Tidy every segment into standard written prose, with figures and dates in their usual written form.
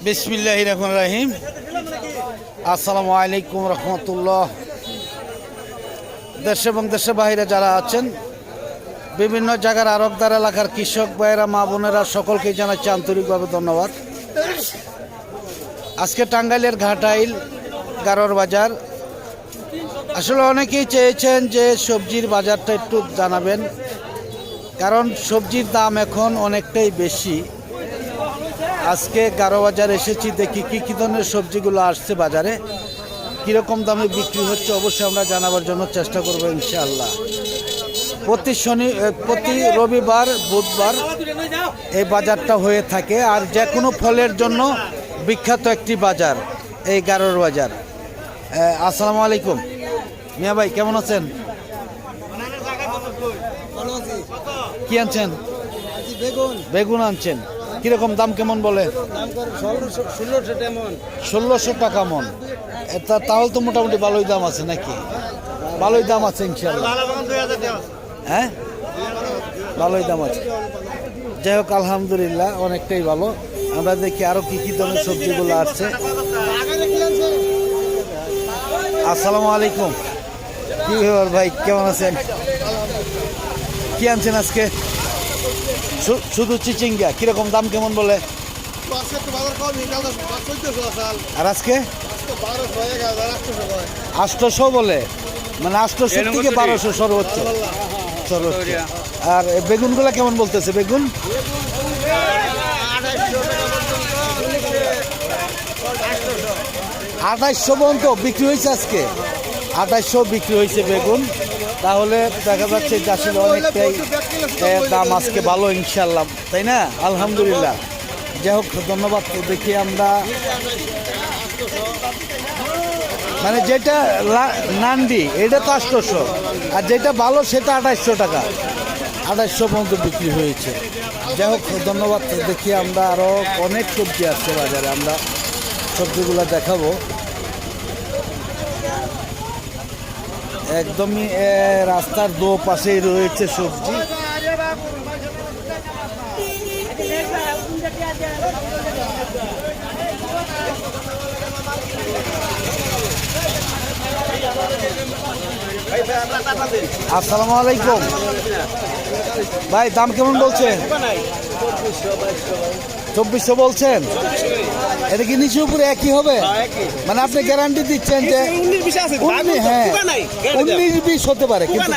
বিসমিল্লাহির রহমানির রহিম। আসসালামু আলাইকুম রহমতুল্লাহ। দেশ এবং দেশের বাইরে যারা আছেন, বিভিন্ন জায়গার আরবদার এলাকার কৃষক ভাইয়েরা, মা বোনেরা, সকলকে জানাচ্ছি আন্তরিকভাবে ধন্যবাদ। আজকে টাঙ্গাইলের ঘাটাইল গারোর বাজার। আসলে অনেকেই চেয়েছেন যে সবজির বাজারটা একটু জানাবেন, কারণ সবজির দাম এখন অনেকটাই বেশি। আজকে গারো বাজার এসেছি, দেখি কী ধরনের সবজিগুলো আসছে বাজারে, কীরকম দামে বিক্রি হচ্ছে, অবশ্যই আমরা জানাবার জন্য চেষ্টা করবো ইনশাআল্লাহ। প্রতি রবিবার বুধবার এই বাজারটা হয়ে থাকে, আর যে কোনো ফলের জন্য বিখ্যাত একটি বাজার এই গারোর বাজার। আসসালামু আলাইকুম মিয়া ভাই, কেমন আছেন? কি আনছেন? বেগুন আনছেন। কিরকম দাম কেমন বলে? 1600 টাকা মন। তাহলে তো মোটামুটি ভালোই দাম আছে নাকি? ভালোই দাম আছে ইনশাআল্লাহ। হ্যাঁ, ভালোই দাম আছে। যাই হোক, আলহামদুলিল্লাহ অনেকটাই ভালো। আমরা দেখি আরো কি কি ধরনের সবজিগুলো আসছে। আসসালামু আলাইকুম। কি খবর ভাই, কেমন আছেন? কি আনছেন আজকে? শুধু চিচিঙ্গা। কিরকম দাম কেমন বলে? আর আজকে 800 বলে, মানে 800 থেকে 1200 সর্বোচ্চ। আর বেগুনগুলা কেমন বলতেছে? বেগুন 2800 পর্যন্ত বিক্রি হয়েছে আজকে। 2800 বিক্রি হয়েছে বেগুন। তাহলে দেখা যাচ্ছে যে আসলে অনেকটাই দাম আজকে ভালো ইনশাল্লাহ, তাই না? আলহামদুলিল্লাহ। যাই হোক, ধন্যবাদ। দেখি আমরা, মানে যেটা নান্ডি এটা তো 800, আর যেটা ভালো সেটা 2800 টাকা। 2800 পর্যন্ত বিক্রি হয়েছে। যাই হোক, ধন্যবাদ। দেখি আমরা আরও অনেক সবজি আসছে বাজারে, আমরা সবজিগুলো দেখাবো। একদমই রাস্তার দো পাশেই রয়েছে সবজি। আসসালামু আলাইকুম ভাই, দাম কেমন বলছেন? 2400 বলছেন। এটা কি নিচে উপরে একই হবে? মানে আপনি গ্যারান্টি দিচ্ছেন যে 19-20 হতে পারে, কিন্তু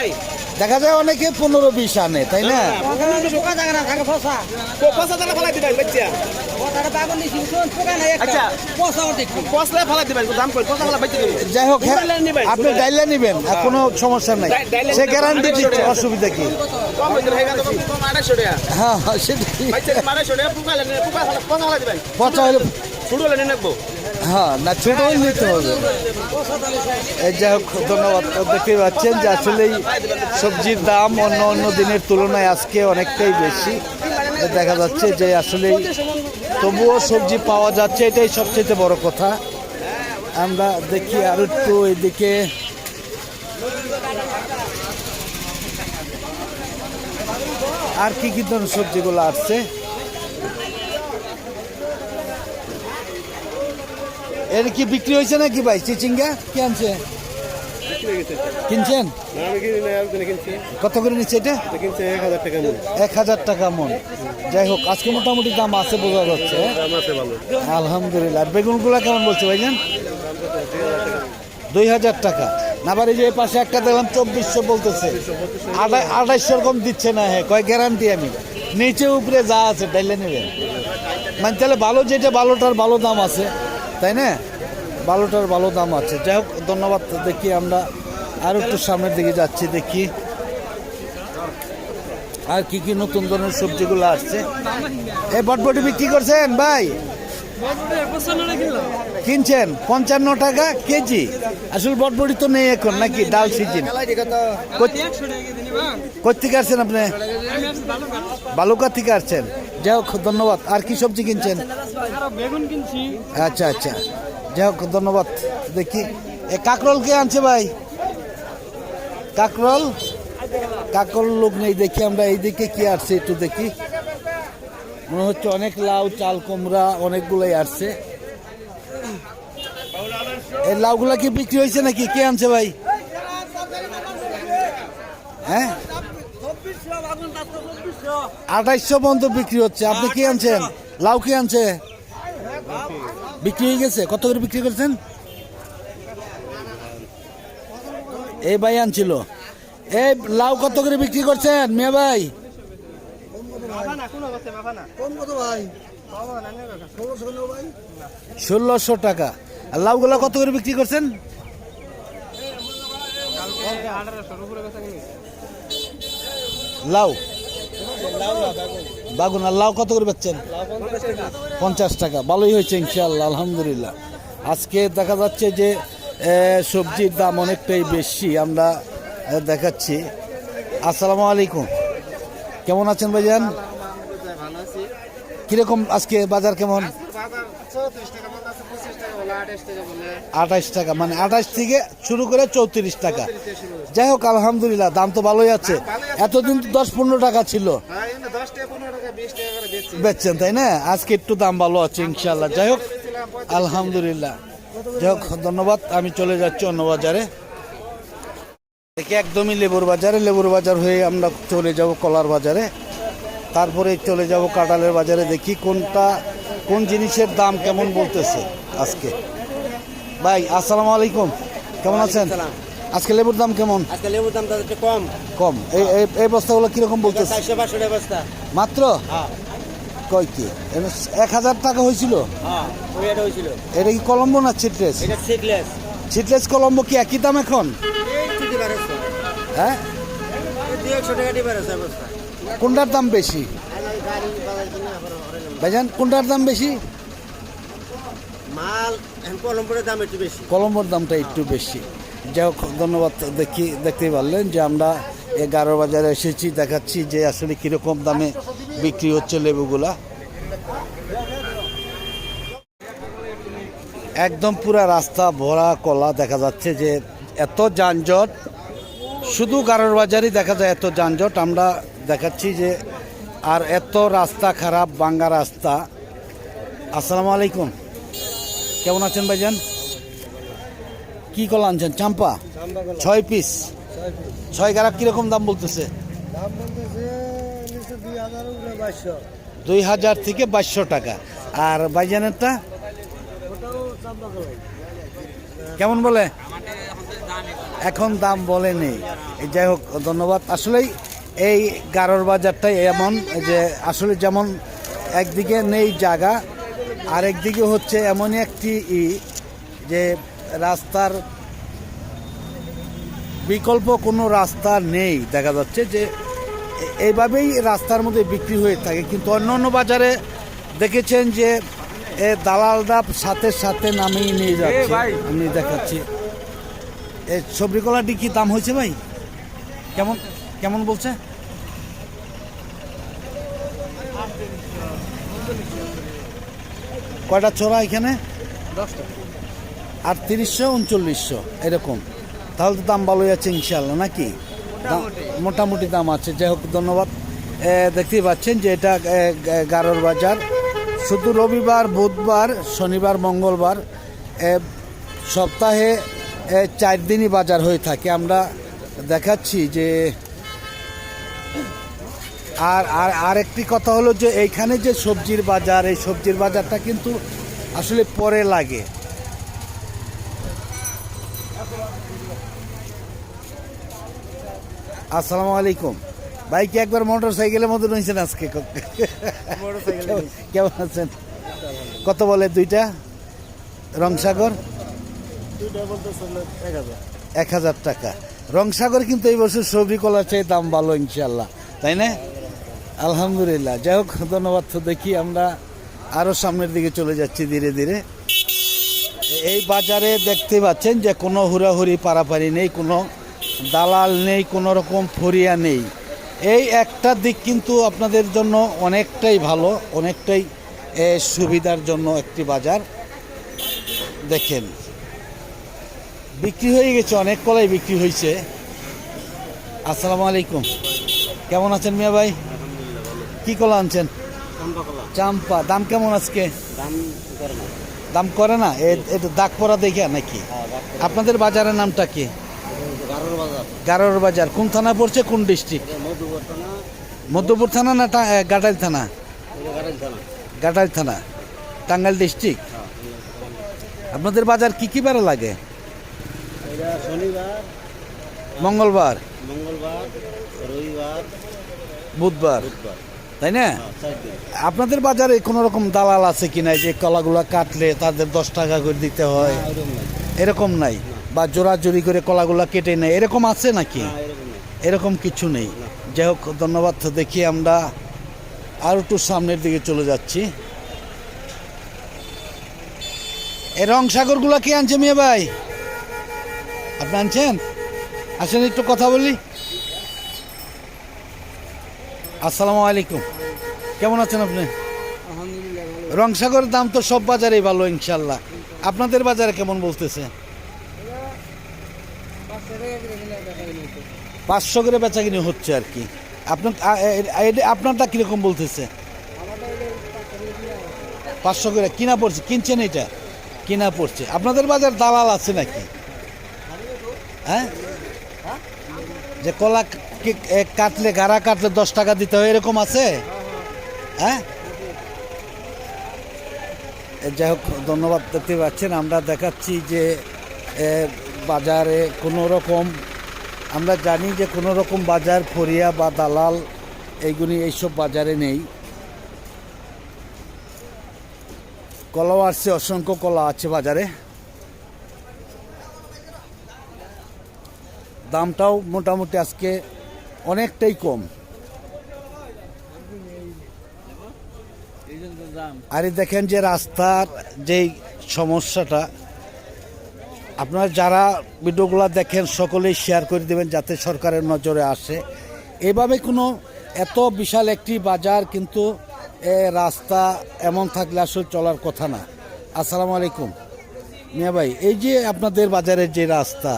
দেখা যায় অনেকে 15-20 আনে, তাই না? যাই হোক, আপনি ডাইলা নিবেন, কোনো সমস্যা নাই, সে গ্যারান্টি দিচ্ছে, অসুবিধা কি? হ্যাঁ, হ্যাঁ, না ছোট হয়ে নিতে হবে। যাই হোক, ধন্যবাদ। দেখতে পাচ্ছেন যে আসলেই সবজির দাম অন্য অন্য দিনের তুলনায় আজকে অনেকটাই বেশি দেখা যাচ্ছে, যে আসলেই তবুও সবজি পাওয়া যাচ্ছে, এটাই সবচেয়ে বড় কথা। আমরা দেখি আর একটু এদিকে। আর কি কি ধরনের সবজিগুলো আসছে? এর কি বিক্রি হয়েছে নাকি ভাই? চিচিঙ্গা কি আনছে? কিনছেন? কত করে নিচ্ছে এটা? 1000 টাকা মন। যাই হোক, আজকে মোটামুটি দাম আছে বোঝা যাচ্ছে। আলহামদুলিল্লাহ। বেগুনগুলা কেমন বলছে ভাইজান? 2000 টাকা। না বাড়ি যে পাশে একটা দেখলাম 2400 বলতেছে। 2800 কম দিচ্ছে না। হ্যাঁ, কয় গ্যারান্টি আমি নিচে উপরে যা আছে ডাইলে নেবেন, মানে তাহলে ভালো, যেটা ভালোটার ভালো দাম আছে, তাই না? ভালোটার ভালো দাম আছে। যাই হোক, ধন্যবাদ। দেখি আমরা আর একটু সামনের দিকে যাচ্ছি, দেখি আর কি কি নতুন ধরনের সবজিগুলো আসছে। এই বটবটি বিক্রি করছেন ভাই? কিনছেন 55 টাকা কেজি। আসলে বটবটি তো নেই এখন নাকি, ডাল সিজন। কোথেকে আসছেন আপনি? বালুকা থেকে আসছেন। যাই হোক, ধন্যবাদ। আর কি সবজি কিনছেন? আচ্ছা আচ্ছা, যাই হোক, ধন্যবাদ। দেখি কাকরোল কে আনছে ভাই? কাকরোল লোক নেই। দেখি আমরা এইদিকে কি আসছে একটু দেখি। মনে হচ্ছে অনেক লাউ, চাল কুমড়া অনেকগুলোই আসছে। এই লাউগুলা কি বিক্রি হয়েছে নাকি? কে আনছে ভাই? হ্যাঁ, 2800 পর্যন্ত বিক্রি হচ্ছে। আপনি কি আনছেন? লাউ কি আনছে? বিক্রি হয়ে গেছে। কত করে বিক্রি করছেন? এই ভাই আনছিল। এই লাউ কত করে বিক্রি করছেন মিয়া ভাই? 1600 টাকা। আর লাউগুলা কত করে বিক্রি করছেন? লাউ বাগুন। আর লাউ কত করে বেচছেন? 50 টাকা। ভালোই হয়েছে ইনশাআল্লাহ, আলহামদুলিল্লাহ। আজকে দেখা যাচ্ছে যে সবজির দাম অনেকটাই বেশি। আমরা দেখাচ্ছি। আসসালামু আলাইকুম, কেমন আছেন ভাইজান? কিরকম আজকে বাজার কেমন? 28 টাকা, মানে 28 থেকে শুরু করে 34 টাকা। যাই হোক, আলহামদুলিল্লাহ, দাম তো ভালোই আছে। এতদিন তো 10-15 টাকা ছিল বেচছেন, তাই না? আজকে একটু দাম ভালো আছে ইনশাল্লাহ। যাই হোক, আলহামদুলিল্লাহ। যাই হোক, ধন্যবাদ। আমি চলে যাচ্ছি অন্য বাজারে। দেখি একদমই লেবুর বাজারে। লেবুর বাজার হয়ে আমরা চলে যাব কলার বাজারে, তারপরে চলে যাব কাঁঠালের বাজারে। দেখি কোন জিনিসের দাম কেমন বলতেছে আজকে। ভাই আসসালামু আলাইকুম, কেমন আছেন? আজকে লেবুর দাম কেমন? আজকে লেবুর দাম একটু কম। এই বস্তাগুলো কিরকম বলতেছে? 400-500 টাকা বস্তা মাত্র। কয় কি 1000 টাকা হয়েছিল? এটা হয়েছিল। এটা কি কলম্বো না সিডলেস? এটা সিডলেস। সিডলেস কলম্বো কি একই দাম এখন? হ্যাঁ, 200 টাকা ডিফারেন্স বস্তা। কোনটার দাম বেশি ভাইজান? কোনটার দাম বেশি? মাল কলম্বোর দাম একটু বেশি। কলম্বোর দামটা একটু বেশি। যাই হোক, ধন্যবাদ। দেখতেই পারলেন যে আমরা 11 বাজারে এসেছি, দেখাচ্ছি যে আসলে কিরকম দামে বিক্রি হচ্ছে লেবুগুলা। একদম পুরা রাস্তা ভরা কলা। দেখা যাচ্ছে যে এত যানজট, শুধু গারোর বাজারই দেখা যায় এত যানজট। আমরা দেখাচ্ছি যে আর এত রাস্তা খারাপ, ভাঙ্গা রাস্তা। আসসালামু আলাইকুম, কেমন আছেন ভাইজান? কি কলা আনছেন? চাম্পা 6 পিস। 6 গ্রাম কিরকম দাম বলতেছে? 2000 থেকে 2200 টাকা। আর ভাইজানেরটা কেমন বলে? এখন দাম বলে নেই। যাই হোক, ধন্যবাদ। আসলেই এই গারোর বাজারটাই এমন যে আসলে যেমন একদিকে নেই জায়গা, আরেকদিকে হচ্ছে এমনই একটি যে রাস্তার বিকল্প কোনো রাস্তা নেই। দেখা যাচ্ছে যে এইভাবেই রাস্তার মধ্যে বিক্রি হয়ে থাকে। কিন্তু অন্য অন্য বাজারে দেখেছেন যে দালালরা সাথে সাথে নামিয়ে নিয়ে যাচ্ছে। আমি দেখাচ্ছি এই সবজি কলাটি কি দাম হয়েছে ভাই? কেমন বলছে? কয়টা চোরা এখানে? 3800 3900 এরকম। তাহলে তো দাম ভালোই আছে ইনশাল্লাহ, নাকি? মোটামুটি দাম আছে। যাই হোক, ধন্যবাদ। দেখতেই পাচ্ছেন যে এটা গারোর বাজার। শুধু রবিবার, বুধবার, শনিবার, মঙ্গলবার সপ্তাহে 4 দিনই বাজার হয়ে থাকে। আমরা দেখাচ্ছি যে আর একটি কথা হলো যে এইখানে যে সবজির বাজার, এই সবজির বাজারটা কিন্তু আসলে পরে লাগে। আসসালামু আলাইকুম ভাই, কি একবার মোটর সাইকেলের মধ্যে রয়েছেন আজকে? কেমন আছেন? কত বলে দুইটা রংসাগর? 1000 টাকা। রংসাগর কিন্তু এই বছর সবজি কলার চেয়ে দাম ভালো ইনশাল্লাহ, তাই না? আলহামদুলিল্লাহ। যাই হোক, ধন্যবাদ। তো দেখি আমরা আরও সামনের দিকে চলে যাচ্ছি ধীরে ধীরে। এই বাজারে দেখতে পাচ্ছেন যে কোনো হুড়াহুড়ি পারাপারি নেই, কোনো দালাল নেই, কোনো রকম ফরিয়া নেই। এই একটা দিক কিন্তু আপনাদের জন্য অনেকটাই ভালো, অনেকটাই সুবিধার জন্য একটি বাজার। দেখেন বিক্রি হয়ে গেছে, অনেক কলাই বিক্রি হয়েছে। আসসালামু আলাইকুম, কেমন আছেন মিয়া ভাই? কি কলা আনছেন? চাম্পা কলা চাম্পা দাম কেমন আজকে? দাম করে না। দাম করে না, একটু দাগ পরা দেখে নাকি? আপনাদের বাজারের নামটা কি? গারোর বাজার, গারোর বাজার। কোন থানা পড়ছে, কোন ডিস্ট্রিক্ট? মধুবর্তনা, মধ্যপুর থানা না গাটাইল থানা? গাড়াইল থানা। গাটাইল থানা, টাঙ্গাইল ডিস্ট্রিক্ট। আপনাদের বাজার কি কি বারে লাগে? এটা শনিবার, মঙ্গলবার, মঙ্গলবার, রবিবার, বুধবার, বুধবার, তাই না? 4 দিন। আপনাদের বাজারে কোনো রকম দালাল আছে কিনা, যে কলাগুলো কাটলে তাদের 10 টাকা করে দিতে হয়? না, এরকম নাই। এরকম নাই? বা জোরাজুরি করে কলাগুলো কেটে নেয়, এরকম আছে নাকি? না, এরকম নাই। এরকম কিছু নেই। যাই হোক, ধন্যবাদ। দেখি আমরা আর একটু সামনের দিকে চলে যাচ্ছি। এই রং সাগরগুলো কে আনছে মিয়া ভাই? আপনি আনছেন? আসেন একটু কথা বলি। আসসালামু আলাইকুম, কেমন আছেন আপনি? আলহামদুলিল্লাহ ভালো। রংসাগরের দাম তো সব বাজারেই ভালো ইনশাল্লাহ। আপনাদের বাজারে কেমন বলতেছে? 500 করে বেচা কিনে হচ্ছে আর কি। আপনারটা কিরকম বলতেছে? 500 করে কিনা পড়ছে, কিনছেন এটা? কিনা পড়ছে। আপনাদের বাজার দালাল আছে নাকি? হ্যাঁ, যে কলা কাটলে, গাড়া কাটলে 10 টাকা দিতে হয়, এরকম আছে? হ্যাঁ, যাই হোক, ধন্যবাদ। দেখতে পাচ্ছেন আমরা দেখাচ্ছি যে বাজারে কোনো রকম, আমরা জানি যে কোনো রকম বাজার ফরিয়া বা দালাল এইগুলি এইসব বাজারে নেই। কলাও আসছে, অসংখ্য কলা আছে বাজারে। দামটাও মোটামুটি আজকে অনেকটাই কম। আর এই দেখেন যে রাস্তার যেই সমস্যাটা, আপনারা যারা ভিডিওগুলো দেখেন সকলেই শেয়ার করে দেবেন যাতে সরকারের নজরে আসে। এভাবে কোনো এত বিশাল একটি বাজার, কিন্তু রাস্তা এমন থাকলে আসলে চলার কথা না। আসসালামু আলাইকুম মিয়া ভাই, এই যে আপনাদের বাজারের যে রাস্তা,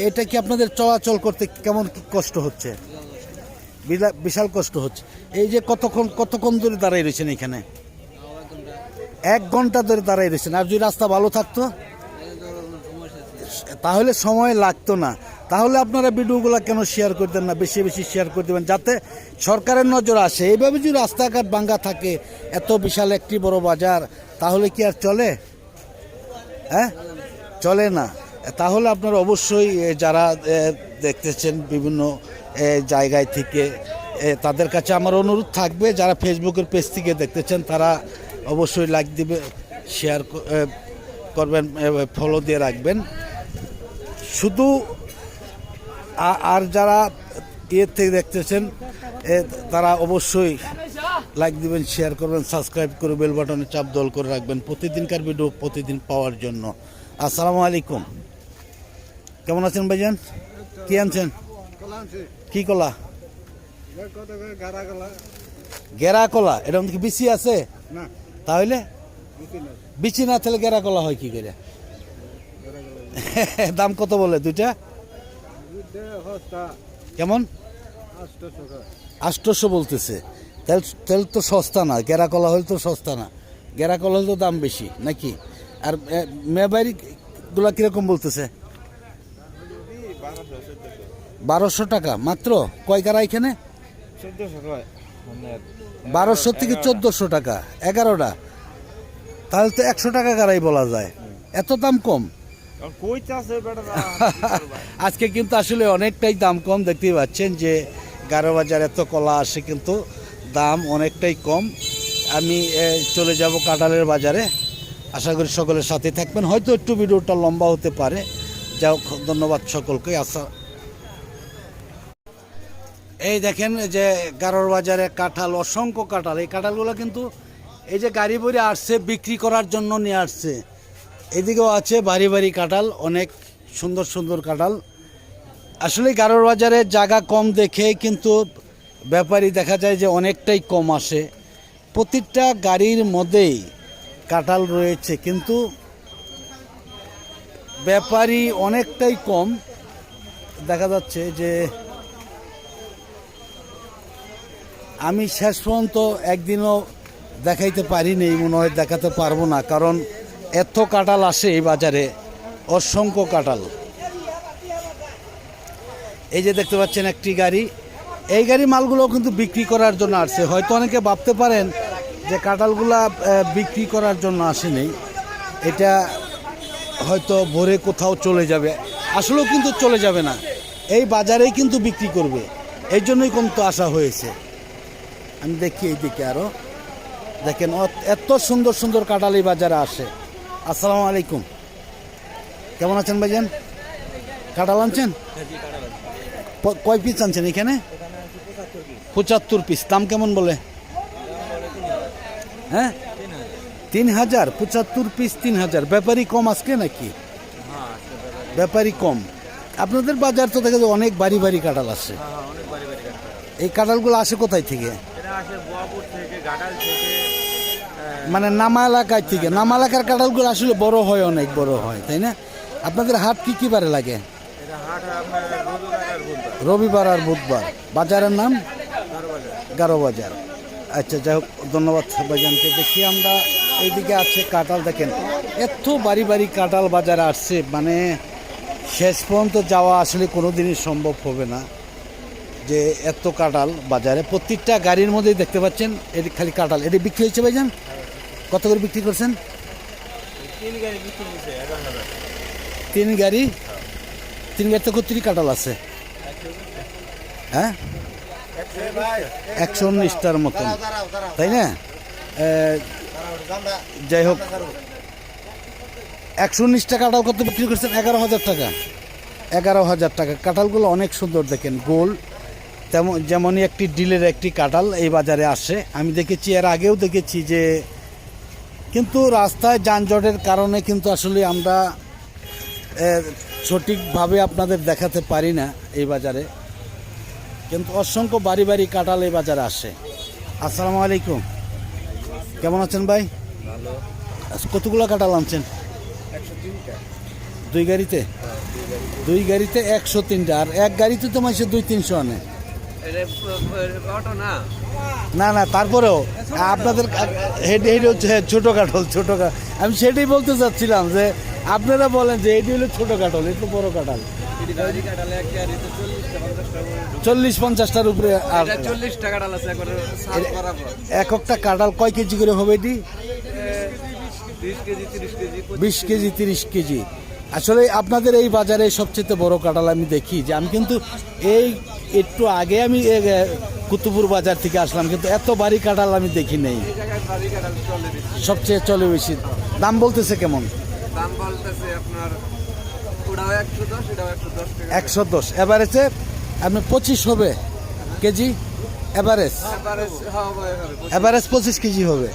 এটা কি আপনাদের চলাচল করতে কেমন কি কষ্ট হচ্ছে? বিশাল কষ্ট হচ্ছে। এই যে কতক্ষণ ধরে দাঁড়াই রয়েছেন এখানে? 1 ঘন্টা ধরে দাঁড়াই রয়েছেন। আর যদি রাস্তা ভালো থাকতো তাহলে সময় লাগতো না। তাহলে আপনারা ভিডিওগুলো কেন শেয়ার করতেন না? বেশি বেশি শেয়ার করে দেবেন যাতে সরকারের নজর আসে। এইভাবে যদি রাস্তাঘাট ভাঙ্গা থাকে, এত বিশাল একটি বড় বাজার, তাহলে কি আর চলে? হ্যাঁ, চলে না। তাহলে আপনারা অবশ্যই যারা দেখতেছেন বিভিন্ন জায়গায় থেকে, তাদের কাছে আমার অনুরোধ থাকবে, যারা ফেসবুকের পেজ থেকে দেখতেছেন তারা অবশ্যই লাইক দিবে, শেয়ার করবেন, ফলো দিয়ে রাখবেন শুধু। আর যারা ইয়ের থেকে দেখতেছেন তারা অবশ্যই লাইক দিবেন, শেয়ার করবেন, সাবস্ক্রাইব করে বেল বাটনে চাপ দল করে রাখবেন প্রতিদিনকার ভিডিও প্রতিদিন পাওয়ার জন্য। আসসালামু আলাইকুম, কেমন আছেন ভাইজান? কি আনছেন? কি কলা? গেরা কলা। এটা কি বিচি আছে? তাহলে বিচি না থাকলে গেরা কলা হয় কি করে? দাম কত বলে দুইটা? কেমন? 800 বলতেছে। তেল তো সস্তা না, গেরা কলা হলে তো সস্তা না, গেরা কলা হলে তো দাম বেশি নাকি? আর মেবাড়ি গুলা কিরকম বলতেছে? 1200 টাকা মাত্র। কয় গাড়া এখানে? 1200 থেকে 1400 টাকা, 11টা। তাহলে তো 100 টাকা গাড়াই বলা যায়। এত দাম কম? আজকে কিন্তু আসলে অনেকটাই দাম কম। দেখতেই পাচ্ছেন যে গারো বাজার এত কলা আসে, কিন্তু দাম অনেকটাই কম। আমি চলে যাব কাঁঠালের বাজারে। আশা করি সকলের সাথে থাকবেন। হয়তো একটু ভিডিওটা লম্বা হতে পারে। যাই হোক, ধন্যবাদ সকলকে। এই দেখেন যে গারোর বাজারে কাঁঠাল, অসংখ্য কাঁঠাল। এই কাঁঠালগুলো কিন্তু এই যে গাড়ি ভরে আসছে, বিক্রি করার জন্য নিয়ে আসছে। এদিকেও আছে ভারী ভারী কাঁঠাল, অনেক সুন্দর সুন্দর কাঁঠাল। আসলে গারোর বাজারে জায়গা কম দেখে কিন্তু ব্যাপারী দেখা যায় যে অনেকটাই কম আসে। প্রতিটা গাড়ির মধ্যেই কাঁঠাল রয়েছে, কিন্তু ব্যাপারী অনেকটাই কম দেখা যাচ্ছে। যে আমি শেষ পর্যন্ত একদিনও দেখাইতে পারি নেই, মনে হয় দেখাতে পারবো না, কারণ এত কাঁঠাল আসে এই বাজারে, অসংখ্য কাঁঠাল। এই যে দেখতে পাচ্ছেন একটি গাড়ি, এই গাড়ি মালগুলো কিন্তু বিক্রি করার জন্য আসছে। হয়তো অনেকে ভাবতে পারেন যে কাঁঠালগুলা বিক্রি করার জন্য আসেনি, এটা হয়তো ভোরে কোথাও চলে যাবে, আসলেও কিন্তু চলে যাবে না, এই বাজারেই কিন্তু বিক্রি করবে, এই জন্যই কিন্তু আসা হয়েছে। আমি দেখি এইদিকে আরও দেখেন, এত সুন্দর সুন্দর কাঁঠাল এই বাজারে আসে। আসসালামু আলাইকুম, কেমন আছেন ভাইজান? কাঁঠাল আনছেন? কয় পিস আনছেন এখানে? 75 পিস। দাম কেমন বলে? হ্যাঁ 3000। 75 পিস 3000। ব্যাপারী কম আজকে নাকি? ব্যাপারী কম। আপনাদের বাজার তো দেখা যায় অনেক বাড়ি বাড়ি কাঁঠাল আসে। এই কাঁঠালগুলো আসে কোথায় থেকে? মানে নামা এলাকায় থেকে। নামা এলাকার কাঁঠালগুলো আসলে বড় হয়, অনেক বড় হয়, তাই না? আপনাদের হাট কি কি বারে লাগে? রবিবার আর বুধবার। বাজারের নাম গারো বাজার। আচ্ছা, যাই হোক, ধন্যবাদ ভাইজানকে। দেখি আমরা এইদিকে আছে কাঁঠাল, দেখেন এত বাড়ি বাড়ি কাঁঠাল বাজারে আসছে, মানে শেষ পর্যন্ত যাওয়া আসলে কোনো দিনই সম্ভব হবে না, যে এত কাঁঠাল বাজারে। প্রত্যেকটা গাড়ির মধ্যেই দেখতে পাচ্ছেন এটি খালি কাঁঠাল। এটি বিক্রি হয়েছে ভাইজান? কত করে বিক্রি করছেন? 3 গাড়ি। 3 গাড়িতে কতটি কাঁঠাল আছে? হ্যাঁ 119টার মতন, তাই না? যাই হোক, 119টা কাঁঠাল কত বিক্রি করছেন? 11,000 টাকা। 11,000 টাকা। কাঁঠালগুলো অনেক সুন্দর, দেখেন গোল, যেমনই একটি ডিলের একটি কাঁঠাল এই বাজারে আসে। আমি দেখেছি, এর আগেও দেখেছি যে, কিন্তু রাস্তায় যানজটের কারণে কিন্তু আসলে আমরা সঠিকভাবে আপনাদের দেখাতে পারি না এই বাজারে, কিন্তু অসংখ্য বাড়ি বাড়ি কাঁঠাল এই বাজারে আসে। আসসালামু আলাইকুম, কেমন আছেন ভাই? কতগুলো কাঁঠাল আনছেন? 2 গাড়িতে? 2 গাড়িতে 103টা। আর এক গাড়িতে তো মাসে 200-300 আনে। না না, তারপরেও আপনাদের হেড হচ্ছে ছোট কাঁঠাল। ছোট কাঁঠাল আমি সেটাই বলতে চাচ্ছিলাম, যে আপনারা বলেন যে এটি হলো ছোট কাঁঠাল, একটু বড় কাঁঠাল 40-50টার উপরে। আর 40 টাকা ডাল আছে একবারে এক একটা কাঁঠাল কয় কেজি করে হবে এটি? 20 কেজি 30 কেজি। আসলে আপনাদের এই বাজারে সবচেয়ে বড় কাঁঠাল আমি দেখি, যে আমি কিন্তু এই একটু আগে আমি কুতুবপুর বাজার থেকে আসলাম, কিন্তু এত বাড়ি কাঁঠাল আমি দেখি নেই। সবচেয়ে চলে বেশি। দাম বলতেছে কেমন? দাম বলতেছে আপনার 110। এভারেজে আপনার 25 হবে কেজি? এভারেজ 25 কেজি হবে।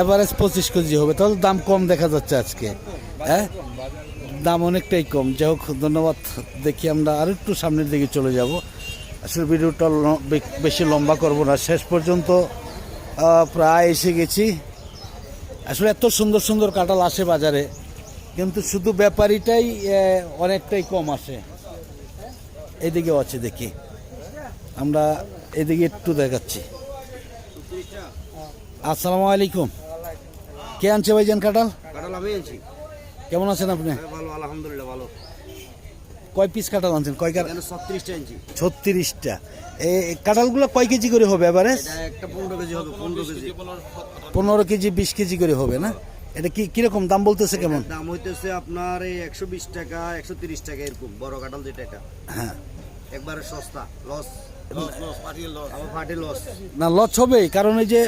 এভারেজ 25 কেজি হবে, তাহলে দাম কম দেখা যাচ্ছে আজকে। হ্যাঁ, দাম অনেকটাই কম। যাই হোক, ধন্যবাদ। দেখি আমরা আর একটু সামনের দিকে চলে যাব। আসলে ভিডিওটা বেশি লম্বা করব না, শেষ পর্যন্ত প্রায় এসে গেছি। আসলে এত সুন্দর সুন্দর কাঁঠাল আসে বাজারে, কিন্তু শুধু ব্যাপারীটাই অনেকটাই কম আসে। এদিকেও আছে, দেখি আমরা এদিকে একটু দেখাচ্ছি। আসসালামু আলাইকুম, কে আনছে ভাইজান কাঁঠাল? কাঁঠাল আমি আনছি। কেমন আছেন আপনি? ভালো, আলহামদুলিল্লাহ ভালো। কয় পিস কাঁঠাল আনছেন? কয় 36টা আনছি। 36টা। এই কাঁঠালগুলো কয় কেজি করে হবে এভারেজ? একটা 15 কেজি হবে। 15 কেজি 15 কেজি 20 কেজি করে হবে না? এটা কিরকম দাম বলতেছে কেমন? দাম হইতেছে আপনার এই 120 টাকা 130 টাকা এরকম, বড় কাঁঠাল যেটা এটা। হ্যাঁ, একবারে সস্তা। লস ফাটি লস না, লস হবে, কারণ এই যে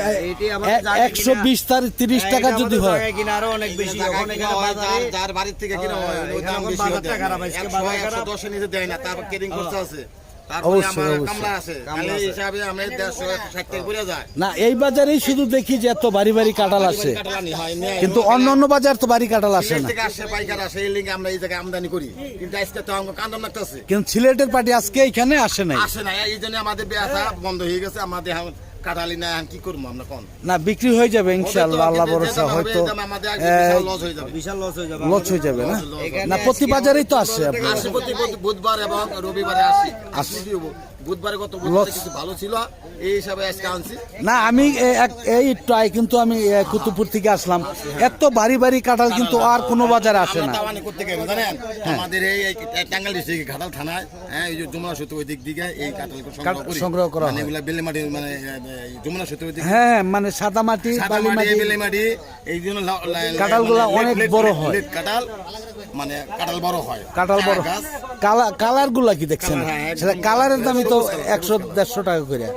120 তার 30 টাকা যদি হয়, কিনা আরো অনেক বেশি। এখন এখানে বাজারে যার বাড়ির থেকে কিনা হয় ওই দাম বেশি হয়। বাজারটা খারাপ, আজকে বাজার খারাপ। 110 এর নিচে দেয় না, তারপর কেরিং খরচ আছে, তারপরে আমার কামলা আছে, তাহলে এই হিসাবে আমরা 150-60 টাকা পড়ে যায়। না এই বাজারেই শুধু দেখি যে এত বাড়ি বাড়ি কাঁঠাল আসে, কাটালানি হয় না, কিন্তু অন্য বাজার তো বাড়ি কাঁঠাল আসে সিলেট না। থেকে আসে পাইকার আসে, এই লিগে আমরা এই জায়গায় আমদানি করি, কিন্তু আজকে তো আমরা কান্দন লাগতেছে, কিন্তু সিলেটের পার্টি আজকে এখানে আসে নাই। আসে না, এই জন্য আমাদের ব্যবসা বন্ধ হয়ে গেছে। আমাদের কাটালি না, কি করবো আমরা? কোন না, বিক্রি হয়ে যাবে ইনশাআল্লাহ, আল্লাহ ভরসা। হয়তো লস হয়ে যাবে, বিশাল লস হয়ে যাবে। লস হয়ে যাবে না? না, প্রতি বাজারেই তো আসে। আসে প্রতি বুধবার এবং রবিবারে আসি। বুধবারে গত বুধবারে কিছু ভালো ছিল এই হিসাবে আজকে আনছি। না আমি এই ট্রাই কিন্তু আমি কুতুবপুর থেকে আসলাম, এত ভারী ভারী কাঁঠাল কিন্তু আর কোনো বাজারে আসে না। তাওয়ানি করতে গেলে জানেন আমাদের এই টাঙ্গাইল ডিস্ট্রিক্ট ঘাটাল থানায় এই যে যমুনা সেতু ওই দিক দিকে এই কাঁঠাল সংগ্রহ করা মানে হয়। এগুলা বেলে মাটি মানে যমুনা সেতু ওই দিকে হ্যাঁ মানে সাদা মাটি বালি মাটি বেলে মাটি এই জন্য কাঁঠালগুলো অনেক বড় হয়। কাঁঠাল মানে কাঁঠাল বড় হয়, কাঁঠাল বড়। গাছ কালার গুলা কি দেখছেন? হ্যাঁ, সেটা কালারের দামই তো 100-150 টাকা করে।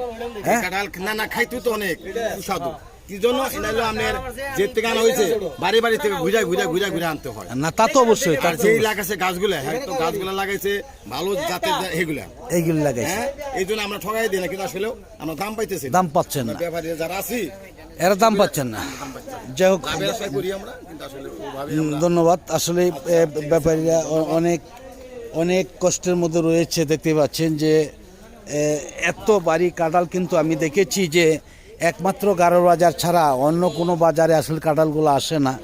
হ্যাঁ কাঁঠাল না খাইতে তো অনেক সুস্বাদু। কি জন্য এটা হলো আপনার যে থেকে আনা হয়েছে বাড়ি বাড়ি থেকে ঘুরে আনতে হয়। না তা তো অবশ্যই, আর যেই লাগাইছে গাছগুলা হ্যাঁ তো গাছগুলা লাগাইছে ভালো জাতের এগুলা, এইগুলো লাগাইছে। হ্যাঁ এই জন্য আমরা ঠগাই দিই না, কিন্তু আসলে আমরা দাম পাইতেছি না। দাম পাচ্ছেন না, ব্যাপারী যারা আছি এরা দাম পাচ্ছেন না। যাই হোক লাভের আশা করি আমরা, কিন্তু আসলে ওইভাবে ধন্যবাদ। আসলে ব্যাপারীরা অনেক কষ্টের মধ্যে রয়েছে। দেখতে পাচ্ছেন যে এত বাড়ি কাঁঠাল কিন্তু আমি দেখেছি যে একমাত্র গারোর বাজার ছাড়া অন্য কোনো বাজারে আসলে কাঁঠালগুলো আসে না,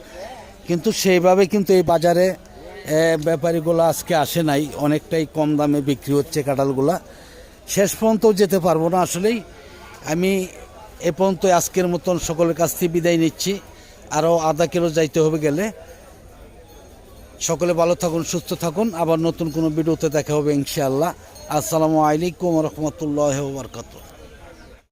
কিন্তু সেইভাবে কিন্তু এই বাজারে ব্যাপারীগুলো আজকে আসে নাই, অনেকটাই কম দামে বিক্রি হচ্ছে কাঁঠালগুলা। শেষ পর্যন্ত যেতে পারবো না আসলেই। আমি এ পর্যন্ত আজকের মতন সকলের কাছ থেকে বিদায় নিচ্ছি, আরও আধা কিলো যাইতে হবে গেলে। সকলে ভালো থাকুন, সুস্থ থাকুন, আবার নতুন কোনো ভিডিওতে দেখা হবে ইনশাআল্লাহ। আসসালামু আলাইকুম রহমতুল্লাহ ওয়া বারাকাতুহু।